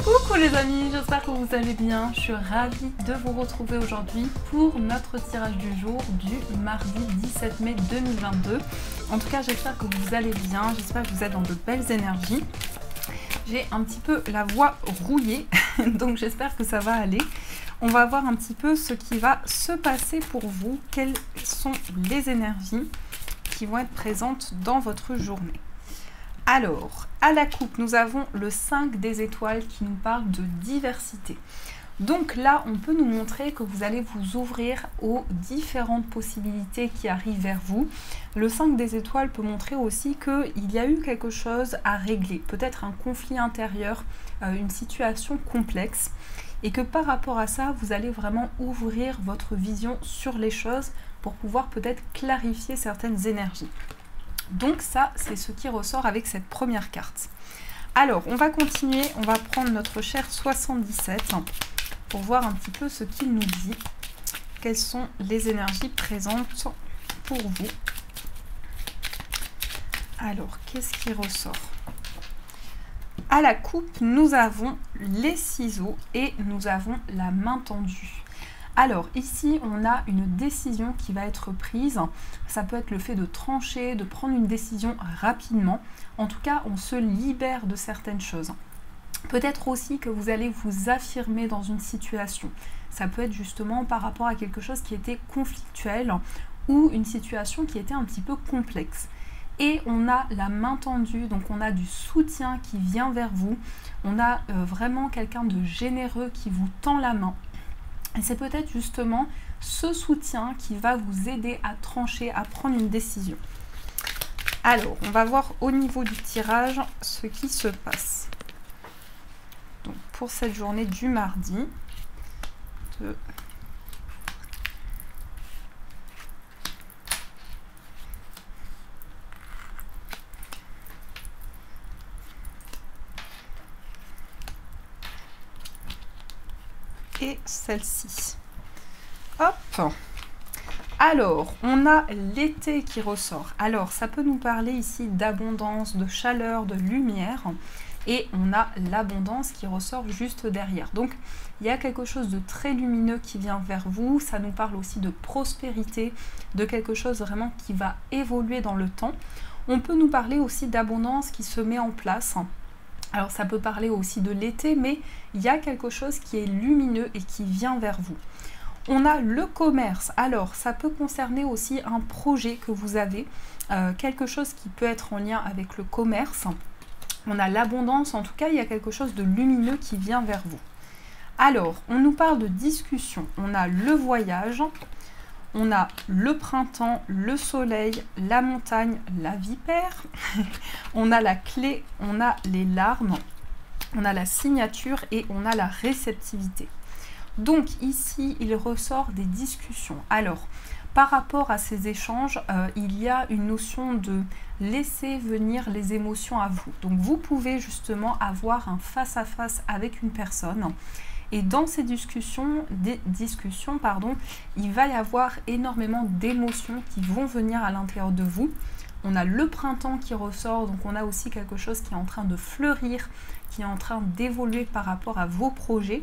Coucou les amis, j'espère que vous allez bien. Je suis ravie de vous retrouver aujourd'hui pour notre tirage du jour du mardi 17 mai 2022. En tout cas, j'espère que vous allez bien, j'espère que vous êtes dans de belles énergies. J'ai un petit peu la voix rouillée, donc j'espère que ça va aller. On va voir un petit peu ce qui va se passer pour vous, quelles sont les énergies qui vont être présentes dans votre journée. Alors, à la coupe, nous avons le 5 des étoiles qui nous parle de diversité. Donc là, on peut nous montrer que vous allez vous ouvrir aux différentes possibilités qui arrivent vers vous. Le 5 des étoiles peut montrer aussi qu'il y a eu quelque chose à régler, peut-être un conflit intérieur, une situation complexe, et que par rapport à ça, vous allez vraiment ouvrir votre vision sur les choses pour pouvoir peut-être clarifier certaines énergies. Donc ça, c'est ce qui ressort avec cette première carte. Alors, on va continuer, on va prendre notre cher 77 pour voir un petit peu ce qu'il nous dit. Quelles sont les énergies présentes pour vous? Alors, qu'est-ce qui ressort? À la coupe, nous avons les ciseaux et nous avons la main tendue. Alors ici, on a une décision qui va être prise. Ça peut être le fait de trancher, de prendre une décision rapidement. En tout cas, on se libère de certaines choses. Peut-être aussi que vous allez vous affirmer dans une situation. Ça peut être justement par rapport à quelque chose qui était conflictuel ou une situation qui était un petit peu complexe. Et on a la main tendue, donc on a du soutien qui vient vers vous. On a vraiment quelqu'un de généreux qui vous tend la main. Et c'est peut-être justement ce soutien qui va vous aider à trancher, à prendre une décision. Alors, on va voir au niveau du tirage ce qui se passe. Donc, pour cette journée du mardi, et celle-ci. Hop. Alors, on a l'été qui ressort. Alors, ça peut nous parler ici d'abondance, de chaleur, de lumière. Et on a l'abondance qui ressort juste derrière. Donc, il y a quelque chose de très lumineux qui vient vers vous. Ça nous parle aussi de prospérité, de quelque chose vraiment qui va évoluer dans le temps. On peut nous parler aussi d'abondance qui se met en place. Alors ça peut parler aussi de l'été, mais il y a quelque chose qui est lumineux et qui vient vers vous. On a le commerce. Alors ça peut concerner aussi un projet que vous avez, quelque chose qui peut être en lien avec le commerce. On a l'abondance, en tout cas il y a quelque chose de lumineux qui vient vers vous. Alors on nous parle de discussion. On a le voyage. On a le printemps, le soleil, la montagne, la vipère. On a la clé, on a les larmes, on a la signature et on a la réceptivité. Donc ici, il ressort des discussions. Alors, par rapport à ces échanges, il y a une notion de laisser venir les émotions à vous. Donc vous pouvez justement avoir un face-à-face avec une personne. Et dans ces discussions, il va y avoir énormément d'émotions qui vont venir à l'intérieur de vous. On a le printemps qui ressort, donc on a aussi quelque chose qui est en train de fleurir, qui est en train d'évoluer par rapport à vos projets.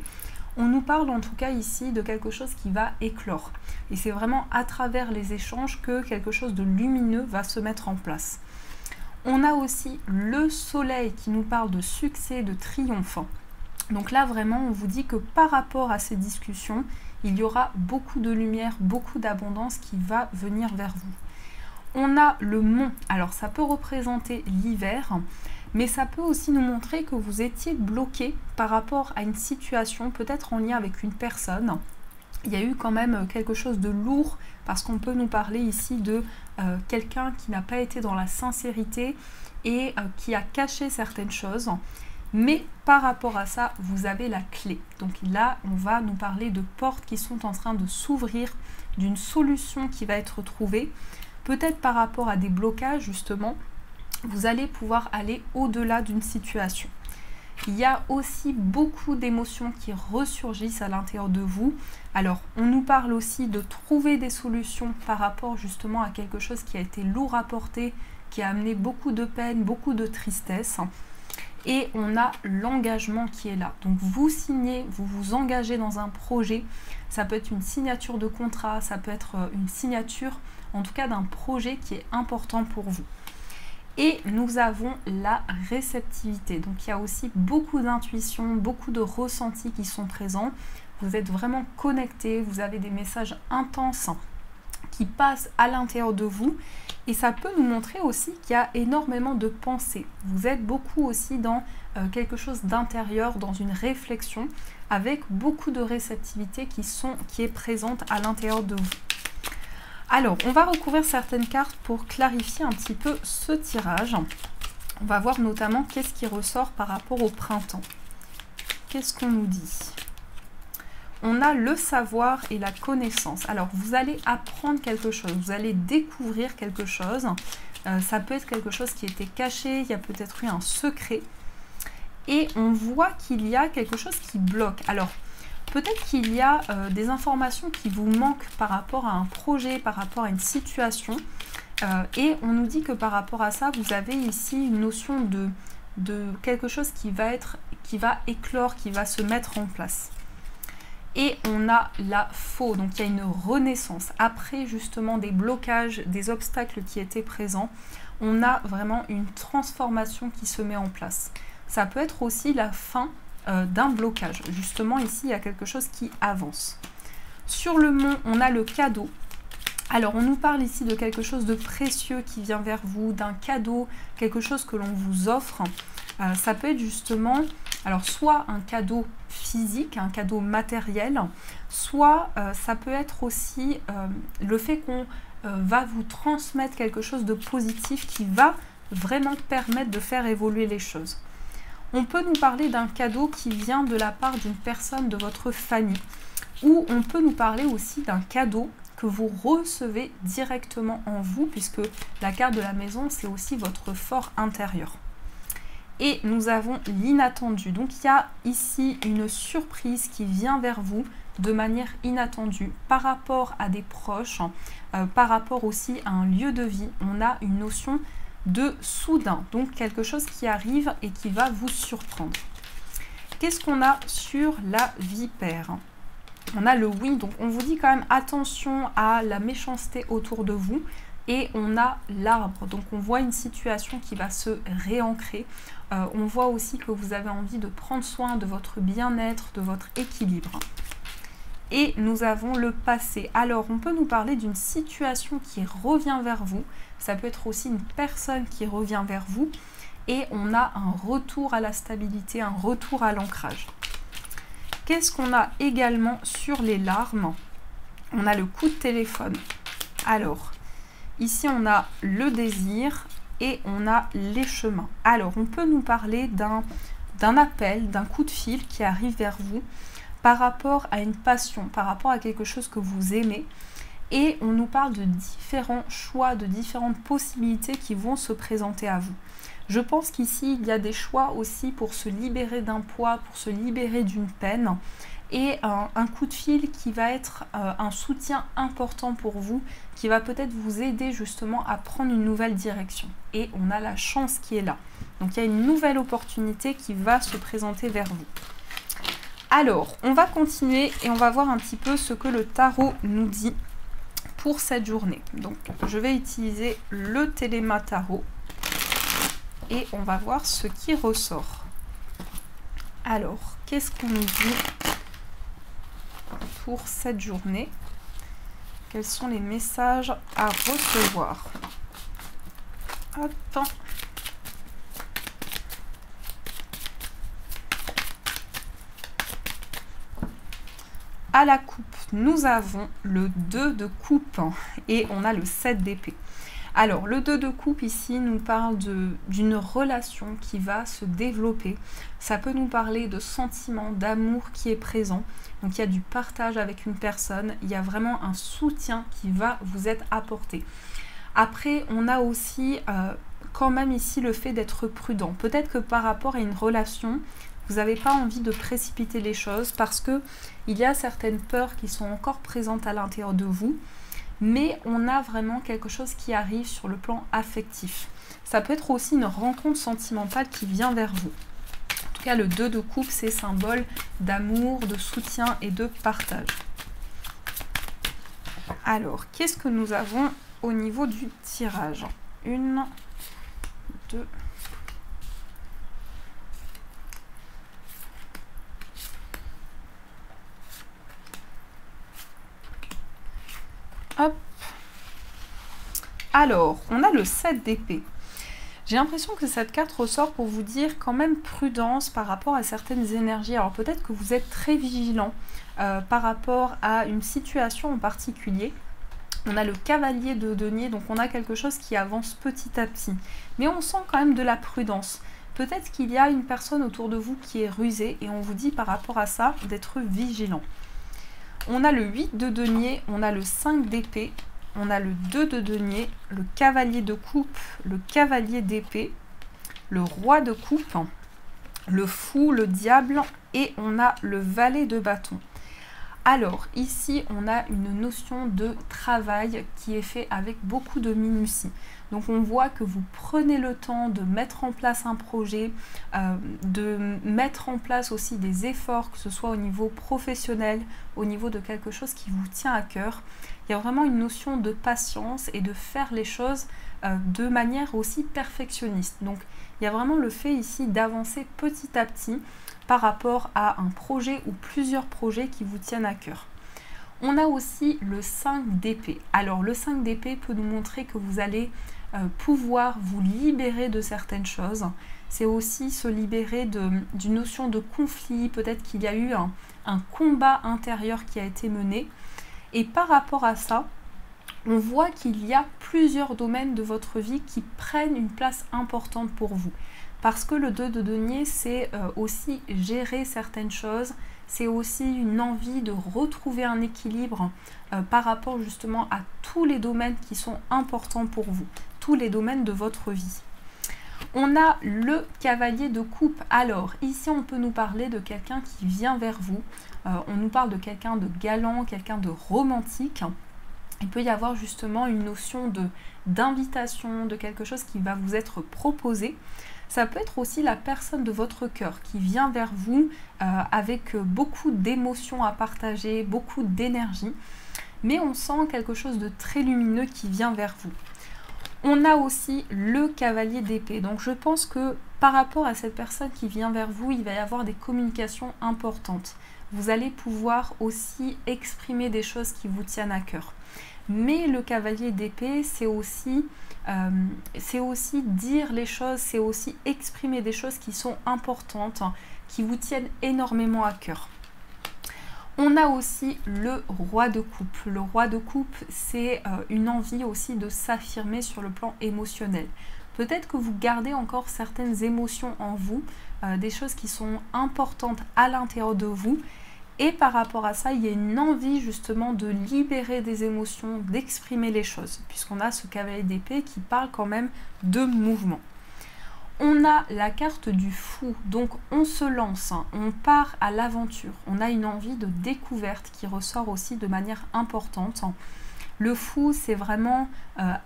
On nous parle en tout cas ici de quelque chose qui va éclore. Et c'est vraiment à travers les échanges que quelque chose de lumineux va se mettre en place. On a aussi le soleil qui nous parle de succès, de triomphe. Donc là, vraiment, on vous dit que par rapport à ces discussions, il y aura beaucoup de lumière, beaucoup d'abondance qui va venir vers vous. On a le mont. Alors, ça peut représenter l'hiver, mais ça peut aussi nous montrer que vous étiez bloqué par rapport à une situation, peut-être en lien avec une personne. Il y a eu quand même quelque chose de lourd, parce qu'on peut nous parler ici de quelqu'un qui n'a pas été dans la sincérité et qui a caché certaines choses. Mais par rapport à ça, vous avez la clé. Donc là, on va nous parler de portes qui sont en train de s'ouvrir, d'une solution qui va être trouvée. Peut-être par rapport à des blocages, justement, vous allez pouvoir aller au-delà d'une situation. Il y a aussi beaucoup d'émotions qui ressurgissent à l'intérieur de vous. Alors, on nous parle aussi de trouver des solutions par rapport justement à quelque chose qui a été lourd à porter, qui a amené beaucoup de peine, beaucoup de tristesse. Et on a l'engagement qui est là. Donc vous signez, vous vous engagez dans un projet. Ça peut être une signature de contrat, ça peut être une signature, en tout cas d'un projet qui est important pour vous. Et nous avons la réceptivité. Donc il y a aussi beaucoup d'intuition, beaucoup de ressentis qui sont présents. Vous êtes vraiment connectés, vous avez des messages intenses qui passent à l'intérieur de vous. Et ça peut nous montrer aussi qu'il y a énormément de pensées. Vous êtes beaucoup aussi dans quelque chose d'intérieur, dans une réflexion, avec beaucoup de réceptivité qui est présente à l'intérieur de vous. Alors, on va recouvrir certaines cartes pour clarifier un petit peu ce tirage. On va voir notamment qu'est-ce qui ressort par rapport au printemps. Qu'est-ce qu'on nous dit ? On a le savoir et la connaissance. Alors, vous allez apprendre quelque chose, vous allez découvrir quelque chose. Ça peut être quelque chose qui était caché, il y a peut-être eu un secret. Et on voit qu'il y a quelque chose qui bloque. Alors, peut-être qu'il y a des informations qui vous manquent par rapport à un projet, par rapport à une situation. Et on nous dit que par rapport à ça, vous avez ici une notion de quelque chose qui va éclore, qui va se mettre en place. Et on a la faux, donc il y a une renaissance. Après justement des blocages, des obstacles qui étaient présents, on a vraiment une transformation qui se met en place. Ça peut être aussi la fin d'un blocage. Justement ici, il y a quelque chose qui avance. Sur le mont, on a le cadeau. Alors on nous parle ici de quelque chose de précieux qui vient vers vous, d'un cadeau, quelque chose que l'on vous offre. Ça peut être justement, alors soit un cadeau physique, un cadeau matériel, soit ça peut être aussi le fait qu'on va vous transmettre quelque chose de positif qui va vraiment permettre de faire évoluer les choses. On peut nous parler d'un cadeau qui vient de la part d'une personne de votre famille, ou on peut nous parler aussi d'un cadeau que vous recevez directement en vous, puisque la carte de la maison, c'est aussi votre fort intérieur. Et nous avons l'inattendu. Donc il y a ici une surprise qui vient vers vous de manière inattendue par rapport à des proches, par rapport aussi à un lieu de vie. On a une notion de soudain, donc quelque chose qui arrive et qui va vous surprendre. Qu'est-ce qu'on a sur la vipère ? On a le oui, donc on vous dit quand même attention à la méchanceté autour de vous. Et on a l'arbre, donc on voit une situation qui va se réancrer. On voit aussi que vous avez envie de prendre soin de votre bien-être, de votre équilibre. Et nous avons le passé. Alors, on peut nous parler d'une situation qui revient vers vous. Ça peut être aussi une personne qui revient vers vous. Et on a un retour à la stabilité, un retour à l'ancrage. Qu'est-ce qu'on a également sur les larmes? On a le coup de téléphone. Alors, ici, on a le désir et on a les chemins. Alors, on peut nous parler d'un appel, d'un coup de fil qui arrive vers vous par rapport à une passion, par rapport à quelque chose que vous aimez. Et on nous parle de différents choix, de différentes possibilités qui vont se présenter à vous. Je pense qu'ici, il y a des choix aussi pour se libérer d'un poids, pour se libérer d'une peine. Et un coup de fil qui va être un soutien important pour vous, qui va peut-être vous aider justement à prendre une nouvelle direction. Et on a la chance qui est là. Donc il y a une nouvelle opportunité qui va se présenter vers vous. Alors, on va continuer et on va voir un petit peu ce que le tarot nous dit pour cette journée. Donc, je vais utiliser le Téléma Tarot et on va voir ce qui ressort. Alors, qu'est-ce qu'on nous dit pour cette journée? Quels sont les messages à recevoir? Hop. À la coupe, nous avons le 2 de coupe et on a le 7 d'épée. Alors, le 2 de coupe ici nous parle d'une relation qui va se développer. Ça peut nous parler de sentiments, d'amour qui est présent. Donc, il y a du partage avec une personne. Il y a vraiment un soutien qui va vous être apporté. Après, on a aussi quand même ici le fait d'être prudent. Peut-être que par rapport à une relation, vous n'avez pas envie de précipiter les choses parce que il y a certaines peurs qui sont encore présentes à l'intérieur de vous. Mais on a vraiment quelque chose qui arrive sur le plan affectif. Ça peut être aussi une rencontre sentimentale qui vient vers vous. cas, le 2 de coupe, c'est symbole d'amour, de soutien et de partage. Alors, qu'est-ce que nous avons au niveau du tirage? 1, 2... Hop. Alors, on a le 7 d'épée. J'ai l'impression que cette carte ressort pour vous dire quand même prudence par rapport à certaines énergies. Alors peut-être que vous êtes très vigilant par rapport à une situation en particulier. On a le cavalier de denier, donc on a quelque chose qui avance petit à petit. Mais on sent quand même de la prudence. Peut-être qu'il y a une personne autour de vous qui est rusée et on vous dit par rapport à ça d'être vigilant. On a le 8 de denier, on a le 5 d'épée, on a le 2 de denier, le cavalier de coupe, le cavalier d'épée, le roi de coupe, le fou, le diable et on a le valet de bâton. Alors ici on a une notion de travail qui est fait avec beaucoup de minutie. Donc on voit que vous prenez le temps de mettre en place un projet, de mettre en place aussi des efforts, que ce soit au niveau professionnel, au niveau de quelque chose qui vous tient à cœur. Il y a vraiment une notion de patience et de faire les choses de manière aussi perfectionniste. Donc il y a vraiment le fait ici d'avancer petit à petit par rapport à un projet ou plusieurs projets qui vous tiennent à cœur. On a aussi le 5 d'épée. Alors le 5 d'épée peut nous montrer que vous allez pouvoir vous libérer de certaines choses. C'est aussi se libérer d'une notion de conflit. Peut-être qu'il y a eu un combat intérieur qui a été mené. Et par rapport à ça, on voit qu'il y a plusieurs domaines de votre vie qui prennent une place importante pour vous. Parce que le 2 de denier, c'est aussi gérer certaines choses, c'est aussi une envie de retrouver un équilibre par rapport justement à tous les domaines qui sont importants pour vous, tous les domaines de votre vie. On a le cavalier de coupe. Alors ici on peut nous parler de quelqu'un qui vient vers vous, on nous parle de quelqu'un de galant, quelqu'un de romantique. Il peut y avoir justement une notion d'invitation, de quelque chose qui va vous être proposé. Ça peut être aussi la personne de votre cœur qui vient vers vous avec beaucoup d'émotions à partager, beaucoup d'énergie. Mais on sent quelque chose de très lumineux qui vient vers vous. On a aussi le cavalier d'épée. Donc je pense que par rapport à cette personne qui vient vers vous, il va y avoir des communications importantes. Vous allez pouvoir aussi exprimer des choses qui vous tiennent à cœur. Mais le cavalier d'épée, c'est aussi dire les choses, c'est aussi exprimer des choses qui sont importantes, qui vous tiennent énormément à cœur. On a aussi le roi de coupe. Le roi de coupe, c'est une envie aussi de s'affirmer sur le plan émotionnel. Peut-être que vous gardez encore certaines émotions en vous, des choses qui sont importantes à l'intérieur de vous. Et par rapport à ça, il y a une envie justement de libérer des émotions, d'exprimer les choses, puisqu'on a ce cavalier d'épée qui parle quand même de mouvement. On a la carte du fou, donc on se lance, on part à l'aventure, on a une envie de découverte qui ressort aussi de manière importante. Le fou, c'est vraiment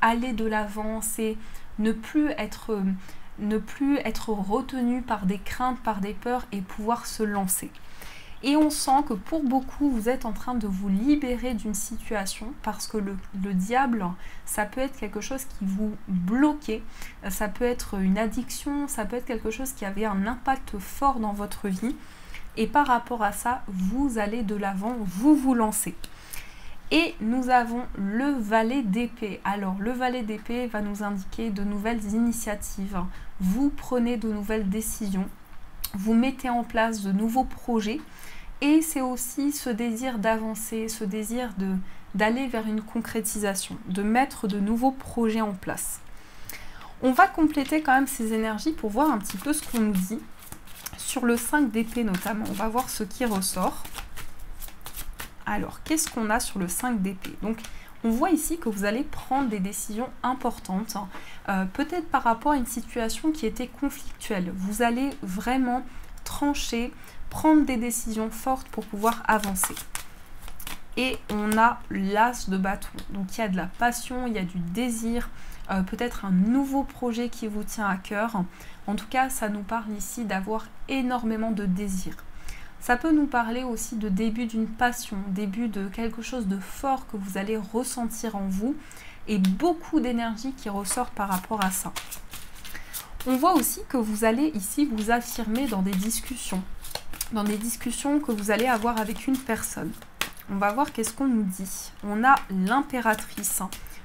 aller de l'avant, c'est ne plus être retenu par des craintes, par des peurs et pouvoir se lancer. Et on sent que pour beaucoup, vous êtes en train de vous libérer d'une situation parce que le diable, ça peut être quelque chose qui vous bloquait, ça peut être une addiction, ça peut être quelque chose qui avait un impact fort dans votre vie. Et par rapport à ça, vous allez de l'avant, vous vous lancez. Et nous avons le valet d'épée. Alors le valet d'épée va nous indiquer de nouvelles initiatives. Vous prenez de nouvelles décisions, vous mettez en place de nouveaux projets. Et c'est aussi ce désir d'avancer, ce désir d'aller vers une concrétisation, de mettre de nouveaux projets en place. On va compléter quand même ces énergies pour voir un petit peu ce qu'on nous dit. Sur le 5 d'épée notamment, on va voir ce qui ressort. Alors, qu'est-ce qu'on a sur le 5 d'épée? Donc, on voit ici que vous allez prendre des décisions importantes, peut-être par rapport à une situation qui était conflictuelle. Vous allez vraiment trancher, prendre des décisions fortes pour pouvoir avancer. Et on a l'as de bâton. Donc il y a de la passion, il y a du désir, peut-être un nouveau projet qui vous tient à cœur. En tout cas, ça nous parle ici d'avoir énormément de désir. Ça peut nous parler aussi de début d'une passion, début de quelque chose de fort que vous allez ressentir en vous et beaucoup d'énergie qui ressort par rapport à ça. On voit aussi que vous allez ici vous affirmer dans des discussions que vous allez avoir avec une personne. On va voir qu'est-ce qu'on nous dit. On a l'impératrice.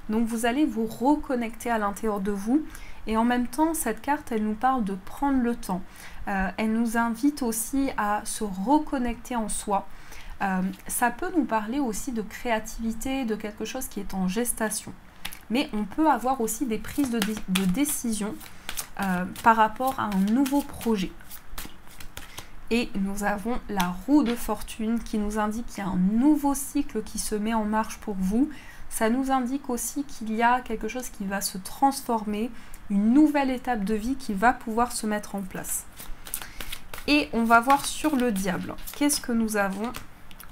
Donc vous allez vous reconnecter à l'intérieur de vous. Et en même temps, cette carte, elle nous parle de prendre le temps. Elle nous invite aussi à se reconnecter en soi. Ça peut nous parler aussi de créativité, de quelque chose qui est en gestation. Mais on peut avoir aussi des prises de décision par rapport à un nouveau projet. Et nous avons la roue de fortune qui nous indique qu'il y a un nouveau cycle qui se met en marche pour vous. Ça nous indique aussi qu'il y a quelque chose qui va se transformer, une nouvelle étape de vie qui va pouvoir se mettre en place. Et on va voir sur le diable. Qu'est-ce que nous avons?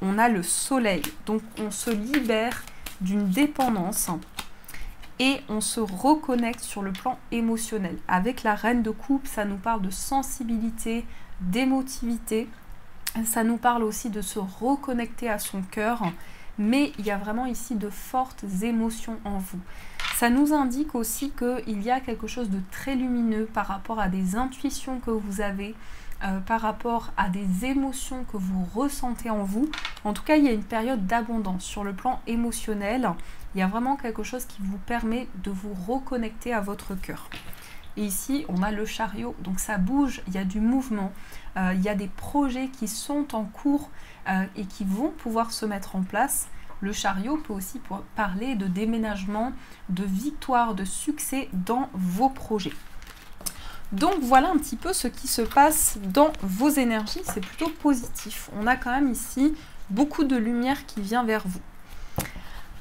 On a le soleil. Donc on se libère d'une dépendance et on se reconnecte sur le plan émotionnel. Avec la reine de coupe, ça nous parle de sensibilité, d'émotivité. Ça nous parle aussi de se reconnecter à son cœur. Mais il y a vraiment ici de fortes émotions en vous. Ça nous indique aussi qu'il y a quelque chose de très lumineux par rapport à des intuitions que vous avez, par rapport à des émotions que vous ressentez en vous. En tout cas, il y a une période d'abondance sur le plan émotionnel. Il y a vraiment quelque chose qui vous permet de vous reconnecter à votre cœur. Et ici, on a le chariot, donc ça bouge, il y a du mouvement, il y a des projets qui sont en cours et qui vont pouvoir se mettre en place. Le chariot peut aussi parler de déménagement, de victoire, de succès dans vos projets. Donc voilà un petit peu ce qui se passe dans vos énergies, c'est plutôt positif. On a quand même ici beaucoup de lumière qui vient vers vous.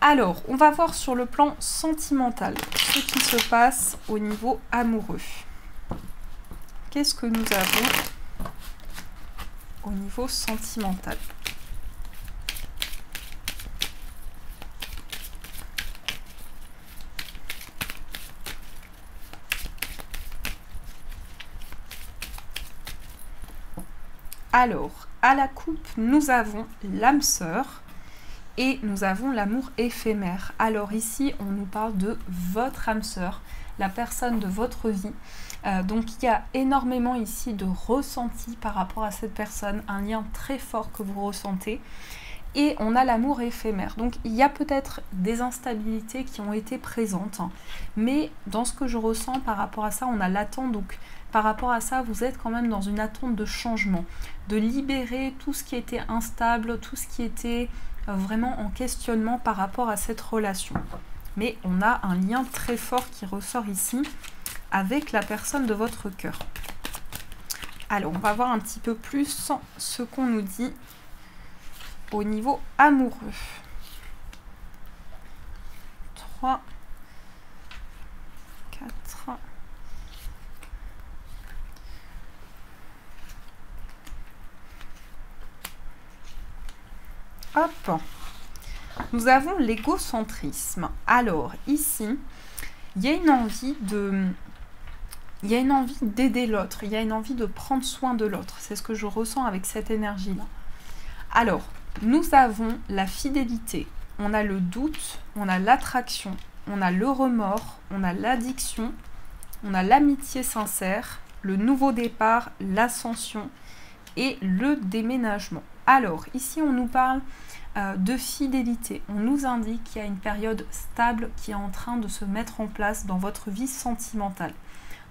Alors, on va voir sur le plan sentimental ce qui se passe au niveau amoureux. Qu'est-ce que nous avons au niveau sentimental ? Alors, à la coupe, nous avons l'âme sœur et nous avons l'amour éphémère. Alors ici, on nous parle de votre âme sœur, la personne de votre vie. Donc il y a énormément ici de ressenti par rapport à cette personne, un lien très fort que vous ressentez. Et on a l'amour éphémère. Donc il y a peut-être des instabilités qui ont été présentes. Mais dans ce que je ressens par rapport à ça, on a l'attente. Donc par rapport à ça, vous êtes quand même dans une attente de changement. De libérer tout ce qui était instable, tout ce qui était vraiment en questionnement par rapport à cette relation. Mais on a un lien très fort qui ressort ici avec la personne de votre cœur. Alors on va voir un petit peu plus ce qu'on nous dit au niveau amoureux. 3, 4. Hop. Nous avons l'égocentrisme. Alors ici, il y a une envie d'aider l'autre, il y a une envie de prendre soin de l'autre. C'est ce que je ressens avec cette énergie-là. Alors, nous avons la fidélité, on a le doute, on a l'attraction, on a le remords, on a l'addiction, on a l'amitié sincère, le nouveau départ, l'ascension et le déménagement. Alors, ici, on nous parle de fidélité. On nous indique qu'il y a une période stable qui est en train de se mettre en place dans votre vie sentimentale.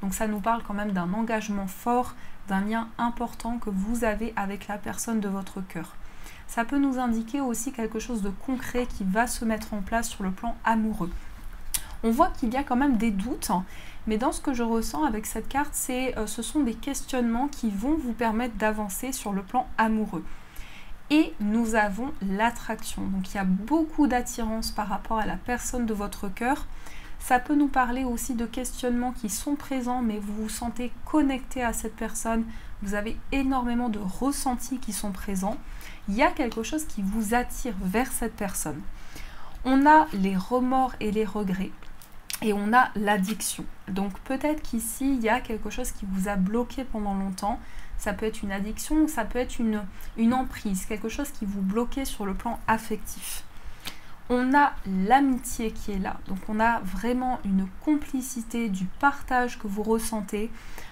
Donc, ça nous parle quand même d'un engagement fort, d'un lien important que vous avez avec la personne de votre cœur. Ça peut nous indiquer aussi quelque chose de concret qui va se mettre en place sur le plan amoureux. On voit qu'il y a quand même des doutes, mais dans ce que je ressens avec cette carte, ce sont des questionnements qui vont vous permettre d'avancer sur le plan amoureux. Et nous avons l'attraction. Donc il y a beaucoup d'attirance par rapport à la personne de votre cœur. Ça peut nous parler aussi de questionnements qui sont présents, mais vous vous sentez connecté à cette personne. Vous avez énormément de ressentis qui sont présents. Il y a quelque chose qui vous attire vers cette personne. On a les remords et les regrets. Et on a l'addiction. Donc peut-être qu'ici, il y a quelque chose qui vous a bloqué pendant longtemps. Ça peut être une addiction, ça peut être une emprise, quelque chose qui vous bloquait sur le plan affectif. On a l'amitié qui est là. Donc on a vraiment une complicité, du partage que vous ressentez.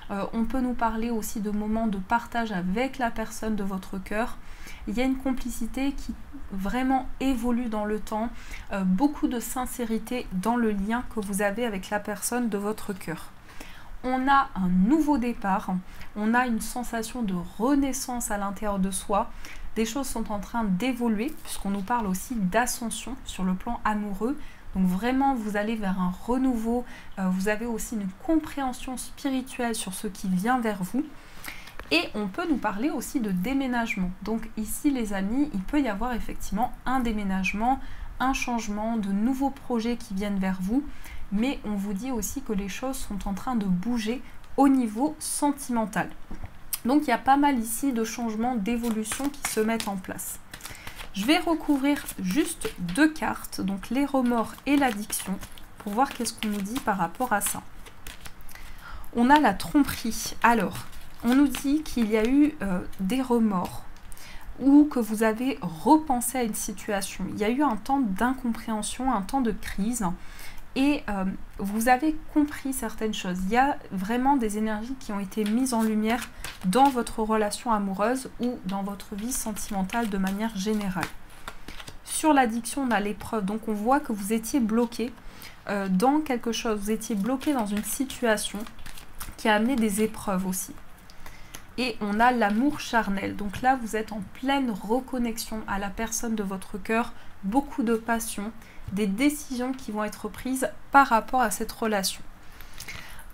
On peut nous parler aussi de moments de partage avec la personne de votre cœur. Il y a une complicité qui vraiment évolue dans le temps, beaucoup de sincérité dans le lien que vous avez avec la personne de votre cœur. On a un nouveau départ, on a une sensation de renaissance à l'intérieur de soi. Des choses sont en train d'évoluer, puisqu'on nous parle aussi d'ascension sur le plan amoureux. Donc vraiment, vous allez vers un renouveau, vous avez aussi une compréhension spirituelle sur ce qui vient vers vous. Et on peut nous parler aussi de déménagement. Donc ici, les amis, il peut y avoir effectivement un déménagement, un changement, de nouveaux projets qui viennent vers vous. Mais on vous dit aussi que les choses sont en train de bouger au niveau sentimental. Donc il y a pas mal ici de changements, d'évolutions qui se mettent en place. Je vais recouvrir juste 2 cartes, donc les remords et l'addiction, pour voir qu'est-ce qu'on nous dit par rapport à ça. On a la tromperie. Alors, on nous dit qu'il y a eu des remords ou que vous avez repensé à une situation. Il y a eu un temps d'incompréhension, un temps de crise et vous avez compris certaines choses. Il y a vraiment des énergies qui ont été mises en lumière dans votre relation amoureuse ou dans votre vie sentimentale de manière générale. Sur l'addiction, on a l'épreuve. Donc on voit que vous étiez bloqué dans quelque chose. Vous étiez bloqué dans une situation qui a amené des épreuves aussi. Et on a l'amour charnel. Donc là, vous êtes en pleine reconnexion à la personne de votre cœur. Beaucoup de passion, des décisions qui vont être prises par rapport à cette relation.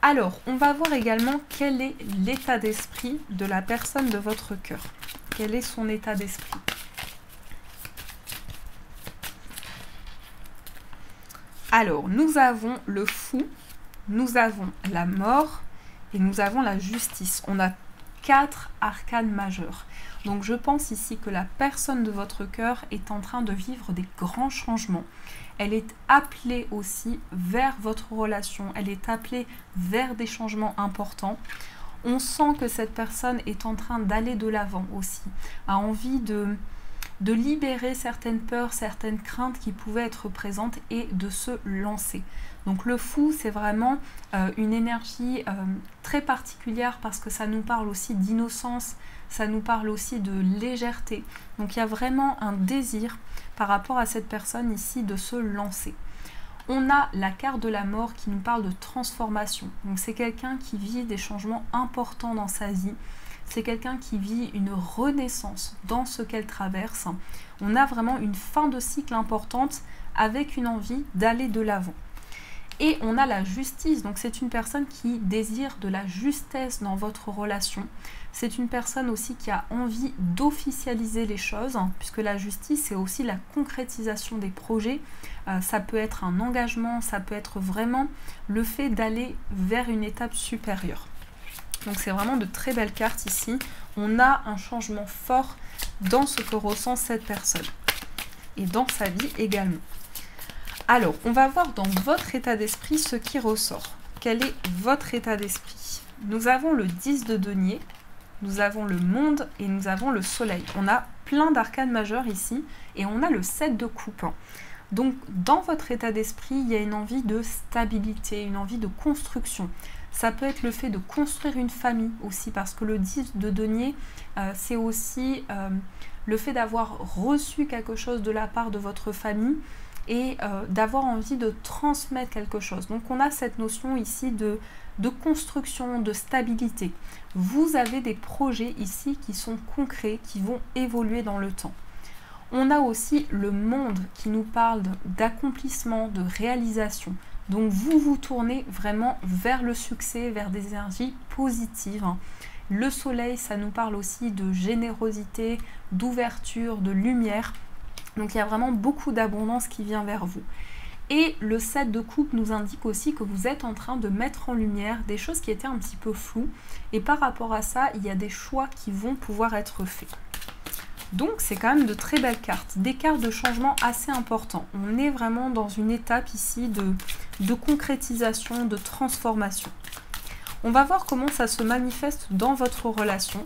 Alors, on va voir également quel est l'état d'esprit de la personne de votre cœur. Quel est son état d'esprit? Alors, nous avons le fou, nous avons la mort et nous avons la justice. On a 4 arcanes majeurs. Donc je pense ici que la personne de votre cœur est en train de vivre des grands changements. Elle est appelée aussi vers votre relation. Elle est appelée vers des changements importants. On sent que cette personne est en train d'aller de l'avant aussi. A envie de libérer certaines peurs, certaines craintes qui pouvaient être présentes et de se lancer. Donc le fou, c'est vraiment une énergie très particulière parce que ça nous parle aussi d'innocence, ça nous parle aussi de légèreté. Donc il y a vraiment un désir par rapport à cette personne ici de se lancer. On a la carte de la mort qui nous parle de transformation. Donc c'est quelqu'un qui vit des changements importants dans sa vie. C'est quelqu'un qui vit une renaissance dans ce qu'elle traverse. On a vraiment une fin de cycle importante avec une envie d'aller de l'avant. Et on a la justice, donc c'est une personne qui désire de la justesse dans votre relation. C'est une personne aussi qui a envie d'officialiser les choses, puisque la justice, c'est aussi la concrétisation des projets. Ça peut être un engagement, ça peut être vraiment le fait d'aller vers une étape supérieure. Donc c'est vraiment de très belles cartes ici. On a un changement fort dans ce que ressent cette personne. Et dans sa vie également. Alors, on va voir dans votre état d'esprit ce qui ressort. Quel est votre état d'esprit? Nous avons le 10 de denier, nous avons le monde et nous avons le soleil. On a plein d'arcanes majeures ici et on a le 7 de coupe. Donc, dans votre état d'esprit, il y a une envie de stabilité, une envie de construction. Ça peut être le fait de construire une famille aussi, parce que le 10 de denier, c'est aussi le fait d'avoir reçu quelque chose de la part de votre famille et d'avoir envie de transmettre quelque chose. Donc on a cette notion ici de construction, de stabilité. Vous avez des projets ici qui sont concrets, qui vont évoluer dans le temps. On a aussi le monde qui nous parle d'accomplissement, de réalisation. Donc vous vous tournez vraiment vers le succès, vers des énergies positives. Le soleil, ça nous parle aussi de générosité, d'ouverture, de lumière. Donc il y a vraiment beaucoup d'abondance qui vient vers vous. Et le 7 de coupe nous indique aussi que vous êtes en train de mettre en lumière des choses qui étaient un petit peu floues. Et par rapport à ça, il y a des choix qui vont pouvoir être faits. Donc c'est quand même de très belles cartes, des cartes de changement assez importants. On est vraiment dans une étape ici de concrétisation, de transformation. On va voir comment ça se manifeste dans votre relation,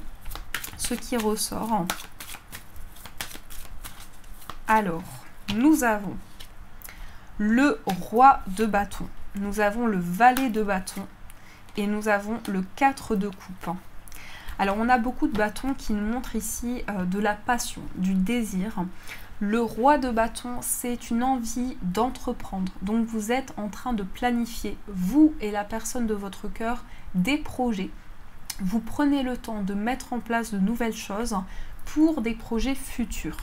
ce qui ressort. Alors, nous avons le roi de bâton, nous avons le valet de bâton et nous avons le 4 de coupe. Alors on a beaucoup de bâtons qui nous montrent ici de la passion, du désir. Le roi de bâton, c'est une envie d'entreprendre. Donc vous êtes en train de planifier, vous et la personne de votre cœur, des projets. Vous prenez le temps de mettre en place de nouvelles choses pour des projets futurs.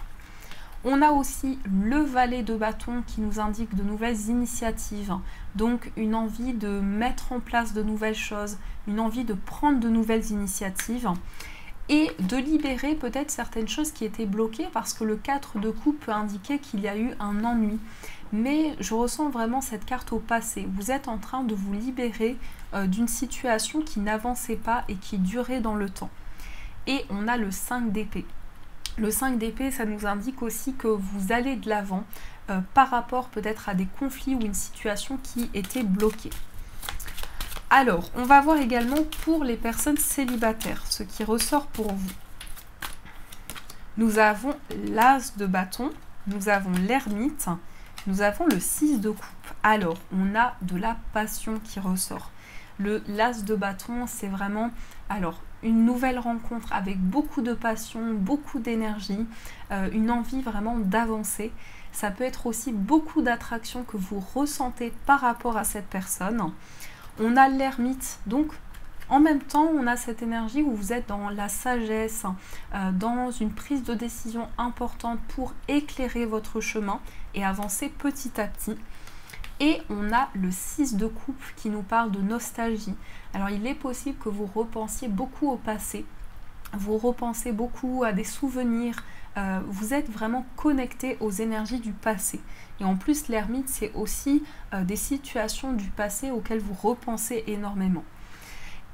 On a aussi le valet de bâton qui nous indique de nouvelles initiatives, donc une envie de mettre en place de nouvelles choses, une envie de prendre de nouvelles initiatives et de libérer peut-être certaines choses qui étaient bloquées parce que le 4 de coupe peut indiquer qu'il y a eu un ennui. Mais je ressens vraiment cette carte au passé. Vous êtes en train de vous libérer d'une situation qui n'avançait pas et qui durait dans le temps. Et on a le 5 d'épée. Le 5 d'épée, ça nous indique aussi que vous allez de l'avant par rapport peut-être à des conflits ou une situation qui était bloquée. Alors, on va voir également pour les personnes célibataires, ce qui ressort pour vous. Nous avons l'as de bâton, nous avons l'ermite, nous avons le 6 de coupe. Alors, on a de la passion qui ressort. L'as de bâton, c'est vraiment une nouvelle rencontre avec beaucoup de passion, beaucoup d'énergie, une envie vraiment d'avancer. Ça peut être aussi beaucoup d'attraction que vous ressentez par rapport à cette personne. On a l'ermite, donc en même temps, on a cette énergie où vous êtes dans la sagesse, dans une prise de décision importante pour éclairer votre chemin et avancer petit à petit. Et on a le 6 de coupe qui nous parle de nostalgie. Alors il est possible que vous repensiez beaucoup au passé, vous repensez beaucoup à des souvenirs, vous êtes vraiment connecté aux énergies du passé. Et en plus l'ermite, c'est aussi des situations du passé auxquelles vous repensez énormément.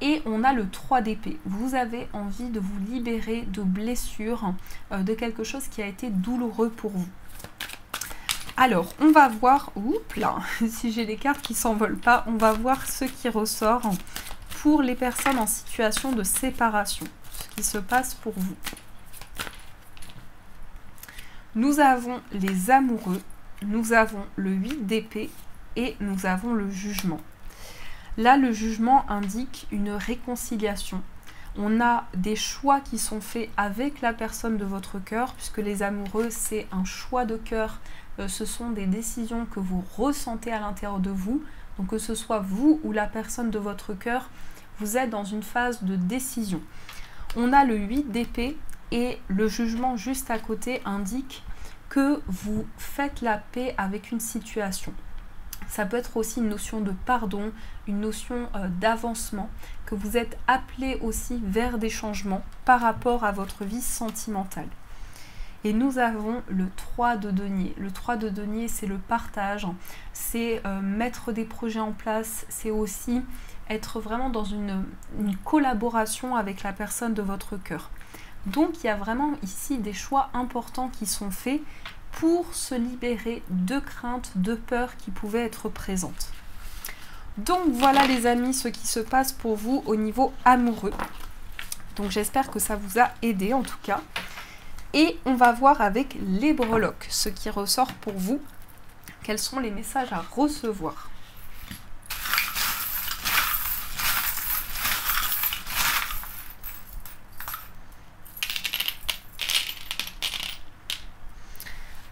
Et on a le 3 d'épée. Vous avez envie de vous libérer de blessures, de quelque chose qui a été douloureux pour vous. Alors, on va voir, oups là, si j'ai les cartes qui ne s'envolent pas, on va voir ce qui ressort pour les personnes en situation de séparation, ce qui se passe pour vous. Nous avons les amoureux, nous avons le 8 d'épée et nous avons le jugement. Là, le jugement indique une réconciliation. On a des choix qui sont faits avec la personne de votre cœur, puisque les amoureux, c'est un choix de cœur. Ce sont des décisions que vous ressentez à l'intérieur de vous. Donc que ce soit vous ou la personne de votre cœur, vous êtes dans une phase de décision. On a le 8 d'épée et le jugement juste à côté indique que vous faites la paix avec une situation. Ça peut être aussi une notion de pardon, une notion d'avancement, que vous êtes appelé aussi vers des changements par rapport à votre vie sentimentale. Et nous avons le 3 de denier. Le 3 de denier, c'est le partage, c'est mettre des projets en place, c'est aussi être vraiment dans une collaboration avec la personne de votre cœur. Donc il y a vraiment ici des choix importants qui sont faits pour se libérer de craintes, de peurs qui pouvaient être présentes. Donc voilà les amis, ce qui se passe pour vous au niveau amoureux. Donc j'espère que ça vous a aidé en tout cas. Et on va voir avec les breloques ce qui ressort pour vous. Quels sont les messages à recevoir?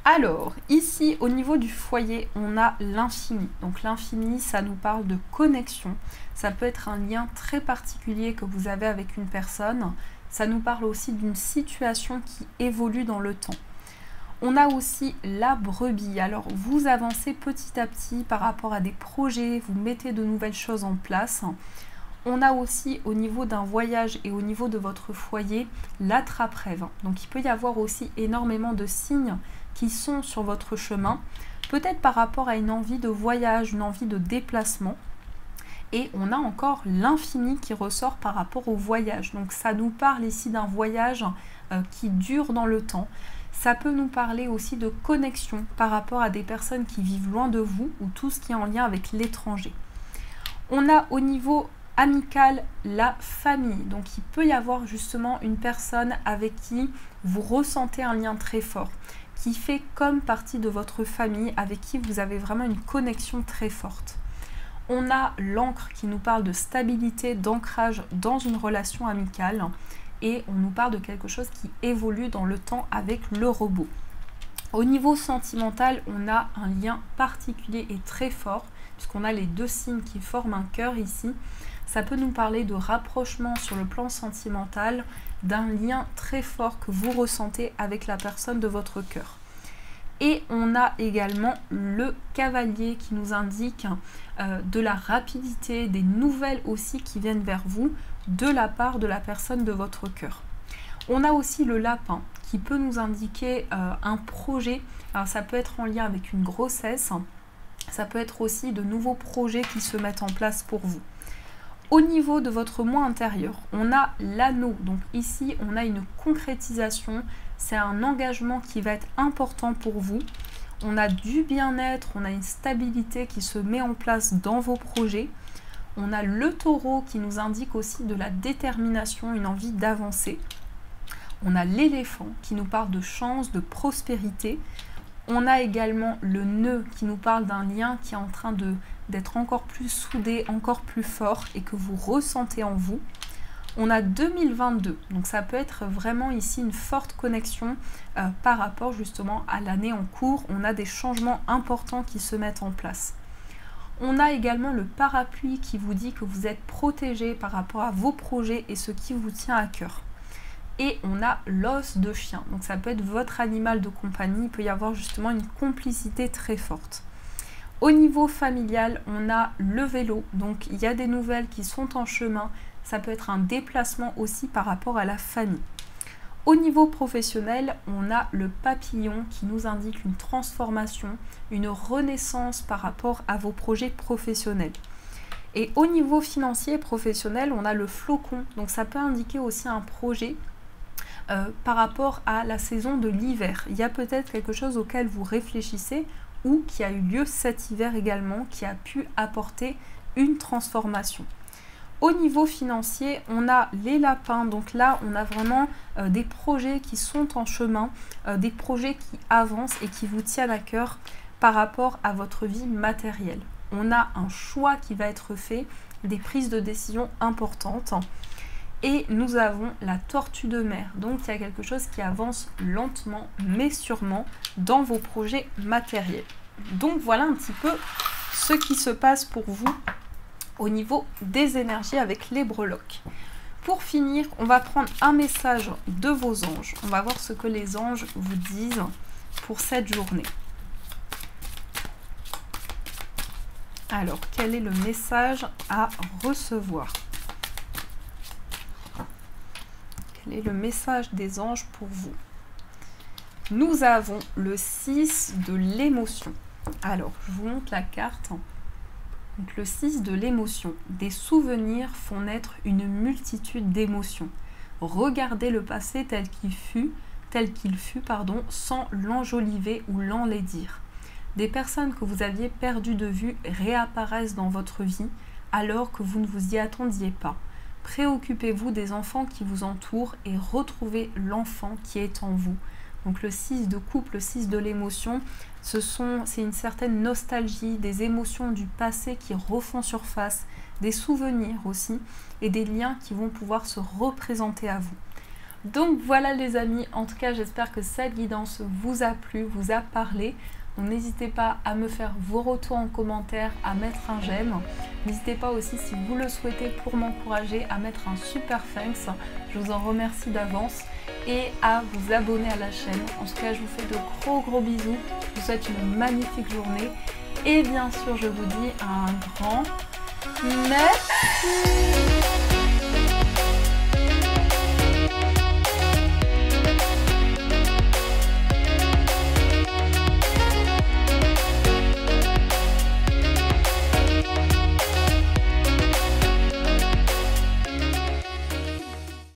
Alors, ici, au niveau du foyer, on a l'infini. Donc l'infini, ça nous parle de connexion. Ça peut être un lien très particulier que vous avez avec une personne. Ça nous parle aussi d'une situation qui évolue dans le temps. On a aussi la brebis. Alors, vous avancez petit à petit par rapport à des projets, vous mettez de nouvelles choses en place. On a aussi au niveau d'un voyage et au niveau de votre foyer, l'attrape-rêve. Donc, il peut y avoir aussi énormément de signes qui sont sur votre chemin, peut-être par rapport à une envie de voyage, une envie de déplacement. Et on a encore l'infini qui ressort par rapport au voyage. Donc ça nous parle ici d'un voyage qui dure dans le temps. Ça peut nous parler aussi de connexion par rapport à des personnes qui vivent loin de vous ou tout ce qui est en lien avec l'étranger. On a au niveau amical la famille. Donc il peut y avoir justement une personne avec qui vous ressentez un lien très fort, qui fait comme partie de votre famille, avec qui vous avez vraiment une connexion très forte. On a l'ancre qui nous parle de stabilité, d'ancrage dans une relation amicale. Et on nous parle de quelque chose qui évolue dans le temps avec le robot. Au niveau sentimental, on a un lien particulier et très fort, puisqu'on a les deux signes qui forment un cœur ici. Ça peut nous parler de rapprochement sur le plan sentimental, d'un lien très fort que vous ressentez avec la personne de votre cœur. Et on a également le cavalier qui nous indique de la rapidité, des nouvelles aussi qui viennent vers vous de la part de la personne de votre cœur. On a aussi le lapin qui peut nous indiquer un projet. Alors ça peut être en lien avec une grossesse, ça peut être aussi de nouveaux projets qui se mettent en place pour vous. Au niveau de votre moi intérieur, on a l'anneau. Donc ici, on a une concrétisation. C'est un engagement qui va être important pour vous. On a du bien-être, on a une stabilité qui se met en place dans vos projets. On a le taureau qui nous indique aussi de la détermination, une envie d'avancer. On a l'éléphant qui nous parle de chance, de prospérité. On a également le nœud qui nous parle d'un lien qui est en train d'être encore plus soudé, encore plus fort et que vous ressentez en vous. On a 2022, donc ça peut être vraiment ici une forte connexion par rapport justement à l'année en cours. On a des changements importants qui se mettent en place. On a également le parapluie qui vous dit que vous êtes protégé par rapport à vos projets et ce qui vous tient à cœur. Et on a l'os de chien, donc ça peut être votre animal de compagnie, il peut y avoir justement une complicité très forte. Au niveau familial, on a le vélo, donc il y a des nouvelles qui sont en chemin, ça peut être un déplacement aussi par rapport à la famille. Au niveau professionnel, on a le papillon qui nous indique une transformation, une renaissance par rapport à vos projets professionnels. Et au niveau financier et professionnel, on a le flocon, donc ça peut indiquer aussi un projet par rapport à la saison de l'hiver. Il y a peut-être quelque chose auquel vous réfléchissez ou qui a eu lieu cet hiver également, qui a pu apporter une transformation. Au niveau financier, on a les lapins, donc là on a vraiment des projets qui sont en chemin, des projets qui avancent et qui vous tiennent à cœur par rapport à votre vie matérielle. On a un choix qui va être fait, des prises de décision importantes. Et nous avons la tortue de mer, donc il y a quelque chose qui avance lentement mais sûrement dans vos projets matériels. Donc voilà un petit peu ce qui se passe pour vous au niveau des énergies avec les breloques. Pour finir, on va prendre un message de vos anges. On va voir ce que les anges vous disent pour cette journée. Alors, quel est le message à recevoir ? Quel est le message des anges pour vous? Nous avons le 6 de l'émotion. Alors, je vous montre la carte. Donc, le 6 de l'émotion. Des souvenirs font naître une multitude d'émotions. Regardez le passé tel qu'il fut, sans l'enjoliver ou l'enlaidir. Des personnes que vous aviez perdues de vue réapparaissent dans votre vie alors que vous ne vous y attendiez pas. Préoccupez-vous des enfants qui vous entourent et retrouvez l'enfant qui est en vous. Donc le 6 de couple, le 6 de l'émotion, c'est une certaine nostalgie, des émotions du passé qui refont surface, des souvenirs aussi et des liens qui vont pouvoir se représenter à vous. Donc voilà les amis, en tout cas j'espère que cette guidance vous a plu, vous a parlé. Donc n'hésitez pas à me faire vos retours en commentaire, à mettre un j'aime. N'hésitez pas aussi, si vous le souhaitez, pour m'encourager, à mettre un super thanks. Je vous en remercie d'avance. Et à vous abonner à la chaîne. En tout cas, je vous fais de gros bisous. Je vous souhaite une magnifique journée. Et bien sûr, je vous dis un grand merci.